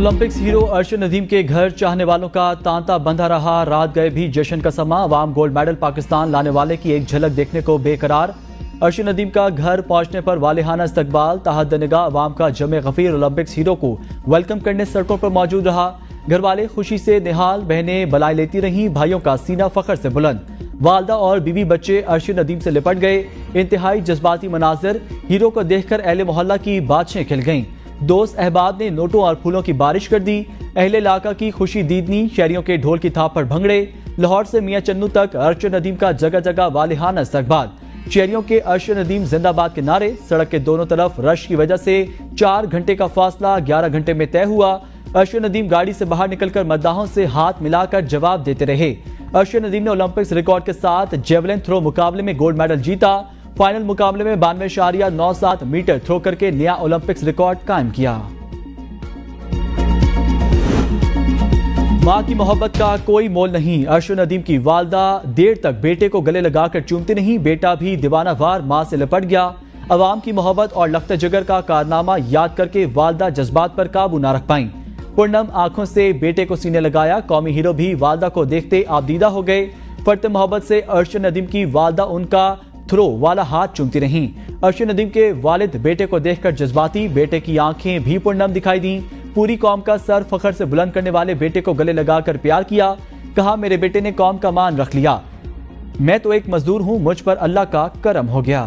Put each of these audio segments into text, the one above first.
Olympics hero Arshad Nadeem के घर चाहने वालों का तांता बंधा रहा। रात गए भी जश्न का समा। अवाम गोल्ड मेडल पाकिस्तान लाने वाले की एक झलक देखने को बेकरार। अर्शद नदीम का घर पहुंचने पर वालिहाना इस्तकबाल। तहत निगाह अवाम का जमे गफीर ओलंपिक्स हीरो को वेलकम करने सड़कों पर मौजूद रहा। घर वाले खुशी से निहाल, बहनें बधाई लेती रहीं, भाइयों का सीना फख्र से बुलंद। वालदा और बीवी बच्चे अर्शद नदीम से लिपट गए। इंतहाई जज्बाती मनाजिर। हीरो को देखकर अहले मोहल्ला की बातें खिल गईं। दोस्त अहबाब ने नोटों और फूलों की बारिश कर दी। अहले इलाका की खुशी दीदनी, शहरियों के ढोल की थाप पर भंगड़े। लाहौर से मियां चन्नू तक अर्शद नदीम का जगह जगह वालिहाना इस्तकबाल। शहरियों के अर्शद नदीम जिंदाबाद के नारे। सड़क के दोनों तरफ रश की वजह से 4 घंटे का फासला 11 घंटे में तय हुआ। अर्शद नदीम गाड़ी से बाहर निकलकर मद्दाहों से हाथ मिलाकर जवाब देते रहे। अर्शद नदीम ने ओलंपिक्स रिकॉर्ड के साथ जेवलिन थ्रो मुकाबले में गोल्ड मेडल जीता। फाइनल मुकाबले में 92.97 मीटर थ्रो करके नया ओलंपिक्स रिकॉर्ड कायम किया। मां की मोहब्बत का कोई मोल नहीं। अर्शद नदीम की वालदा देर तक बेटे को गले लगाकर चूमती नहीं। बेटा भी दीवानावार मां से लिपट गया। अवाम की मोहब्बत और लख्त जिगर का कारनामा याद करके वालदा जज्बात पर काबू न रख पाई। पुरनम आंखों से बेटे को सीने लगाया। कौमी हीरो भी वालदा को देखते आबदीदा हो गए। फर्त मोहब्बत से अर्शद नदीम की वालदा उनका थ्रो वाला हाथ चूमती रहीं। अर्शद नदीम के वालिद बेटे को देखकर जज्बाती। बेटे की आंखें भी पुरनम दिखाई दी। पूरी कौम का सर फखर से बुलंद करने वाले बेटे को गले लगाकर प्यार किया। कहा, मेरे बेटे ने कौम का मान रख लिया। मैं तो एक मजदूर हूं, मुझ पर अल्लाह का करम हो गया।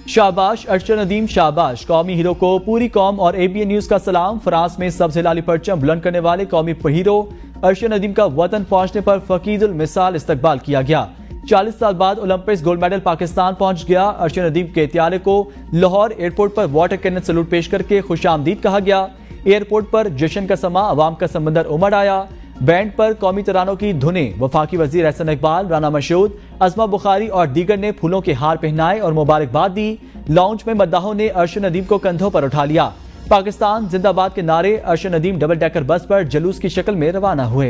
शाबाश अर्शद नदीम, शाबाश। कौमी हीरो को पूरी कौम और ABN न्यूज का सलाम। फ्रांस में सबसे लाली परचम बुलंद करने वाले कौमी हीरो अर्शद नदीम का वतन पहुंचने पर फकीदुल मिसाल इस्तकबाल किया गया। 40 साल बाद ओलंपिक्स गोल्ड मेडल पाकिस्तान पहुंच गया। अर्शद नदीम के त्यारे को लाहौर एयरपोर्ट पर वाटर कैनन सैल्यूट पेश करके खुशामदीद कहा गया। एयरपोर्ट पर जश्न का समा, अवाम का समंदर उमड़ आया। बैंड पर कौमी तरानों की धुनें। वफाकी वजीर एहसन इकबाल, राना मशहूद, अजमा बुखारी और दीगर ने फूलों के हार पहनाए और मुबारकबाद दी। लाउंज में मद्दाहों ने अर्शद नदीम को कंधों पर उठा लिया। पाकिस्तान जिंदाबाद के नारे। Arshad Nadeem double decker bus पर जुलूस की शक्ल में रवाना हुए।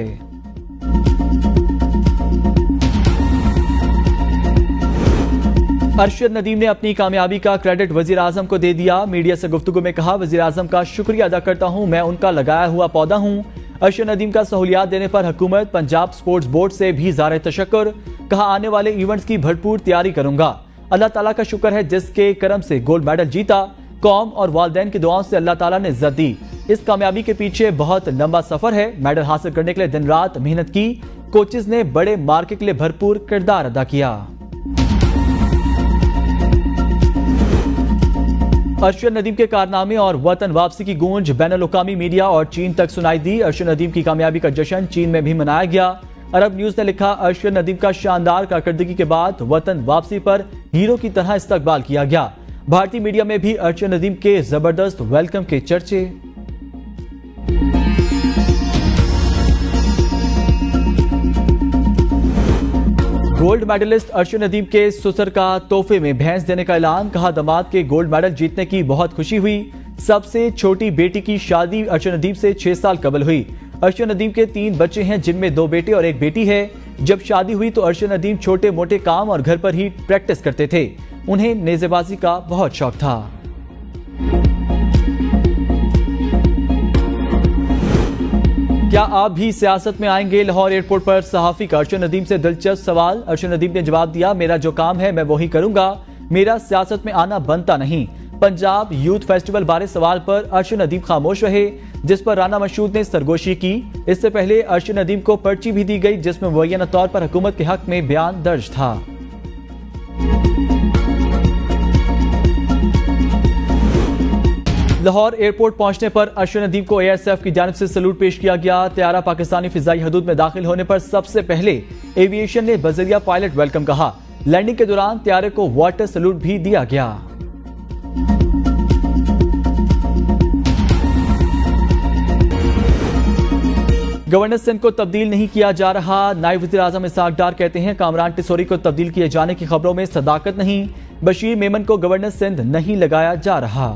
अर्शद नदीम ने अपनी कामयाबी का क्रेडिट वजीर आजम को दे दिया। मीडिया से गुफ्तगू में कहा, वजीर आजम का शुक्रिया अदा करता हूं, मैं उनका लगाया हुआ पौधा हूं। अर्शद नदीम का सहूलियात देने पर हुकूमत, पंजाब स्पोर्ट्स बोर्ड से भी ज़ारे तशक्कुर। कहा, आने वाले इवेंट्स की भरपूर तैयारी करूंगा। अल्लाह ताला का शुक्र है जिसके करम से गोल्ड मेडल जीता। कौम और वालदैन की दुआओं से अल्लाह ताला ने इज्जत दी। इस कामयाबी के पीछे बहुत लंबा सफर है। मेडल हासिल करने के लिए दिन रात मेहनत की। कोचेज ने बड़े मार्के के लिए भरपूर किरदार अदा किया। अर्शद नदीम के कारनामे और वतन वापसी की गूंज बैनुल-अक़वामी मीडिया और चीन तक सुनाई दी। अर्शद नदीम की कामयाबी का जश्न चीन में भी मनाया गया। अरब न्यूज ने लिखा, अर्शद नदीम का शानदार कारकर्दगी के बाद वतन वापसी पर हीरो की तरह इस्तकबाल किया गया। भारतीय मीडिया में भी अर्शद नदीम के जबरदस्त वेलकम के चर्चे। गोल्ड मेडलिस्ट अर्शद नदीम के ससुर का तोहफे में भैंस देने का ऐलान। कहा, दामाद के गोल्ड मेडल जीतने की बहुत खुशी हुई। सबसे छोटी बेटी की शादी अर्शद नदीम से 6 साल कबल हुई। अर्शद नदीम के 3 बच्चे हैं, जिनमें 2 बेटे और 1 बेटी है। जब शादी हुई तो अर्शद नदीम छोटे मोटे काम और घर पर ही प्रैक्टिस करते थे। उन्हें नेज़ेबाजी का बहुत शौक था। क्या आप भी सियासत में आएंगे? लाहौर एयरपोर्ट पर सहाफी का अर्शद नदीम से दिलचस्प सवाल। अर्शद नदीम ने जवाब दिया, मेरा जो काम है मैं वही करूंगा, मेरा सियासत में आना बनता नहीं। पंजाब यूथ फेस्टिवल बारे सवाल पर अर्शद नदीम खामोश रहे, जिस पर राना मशहूद ने सरगोशी की। इससे पहले अर्शद नदीम को पर्ची भी दी गई, जिसमें मुबैना तौर पर हुकूमत के हक में बयान दर्ज था। लाहौर एयरपोर्ट पहुंचने पर अर्शद नदीम को ASF की जानिब से सैल्यूट पेश किया गया। त्यारा पाकिस्तानी फिजाई हदूद में दाखिल होने पर सबसे पहले एविएशन ने बजरिया पायलट वेलकम कहा। लैंडिंग के दौरान त्यारे को वाटर सैल्यूट भी दिया गया। गवर्नर सिंध को तब्दील नहीं किया जा रहा। नायब वज़ीर आज़म इसहाक डार कहते हैं, कामरान टिसोरी को तब्दील किए जाने की खबरों में सदाकत नहीं। बशीर मेमन को गवर्नर सिंध नहीं लगाया जा रहा।